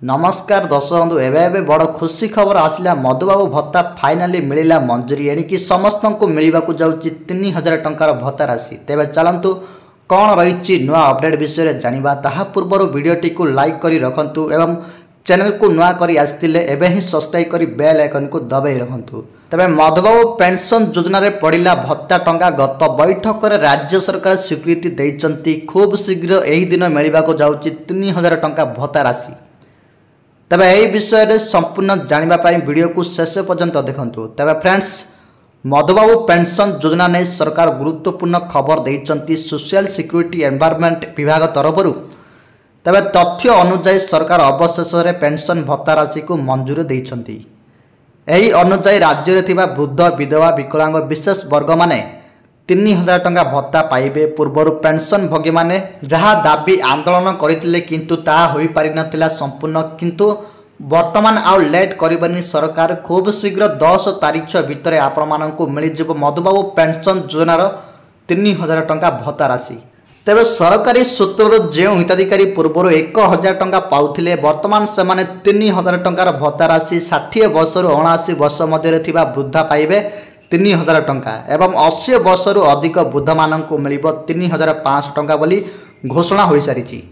नमस्कार दर्शक बंधु एवं बड़ खुशी खबर आसला मधुबाबू भत्ता फाइनाली मिलला मंजूरी एणिकी समस्त को मिलवा जाऊँगी 3000 टंकार भत्ता राशि। तेज चलतु कौन रही नुआ अपडेट विषय जाना ता पूर्व वीडियोटी को लाइक कर रखु एवं चैनल को नुआ कर आसते एवं ही सब्सक्राइब कर बेल आइकन को दबाई रखु। तेज मधुबाबू पेंशन योजना रे पड़ा भत्ता टंका गत बैठक में राज्य सरकार स्वीकृति देते खूब शीघ्र यही दिन मिलवा जाऊँगी 3000 टंका भत्ता राशि। तबे यही विषय संपूर्ण जानापी वीडियो को शेष पर्यंत देखंतु। तबे फ्रेंड्स मधुबाबू पेंशन योजना ने सरकार गुरुत्वपूर्ण खबर देइचंती सोशल सिक्योरिटी एनवायरनमेंट विभाग तरफ। तबे तथ्य अनुसार सरकार अवशेष पेंशन भत्ता राशि को मंजूरी देइचंती। एही अनुसार राज्य में थिबा वृद्ध विधवा विकलांग विशेष वर्ग माने 3000 टंका भत्ता पाइबे। पूर्वर पेंशन भोगी माने जहाँ दाबी आंदोलन करथिले किंतु ता होई पारि नथिला संपूर्ण, किंतु वर्तमान आउ लेट करबनी सरकार खूब शीघ्र 10 तारीख भितर आपण मानकु मिल जिवो मधुबाबू पेंशन योजनार 3000 टंका भत्ता राशि। तेबे सरकारी सूत्र जो हिताधिकारी पूर्वर 1000 टंका पाउथिले वर्तमान से माने 3000 टंकार भत्ता राशि 60 वर्ष रु 79 वर्ष मध्य थिबा वृद्धा पाइबे 3000 टंका एवं 80 वर्ष रु अधिक वृद्ध मानक मिल 3500 टंका बोली घोषणा हो सारी।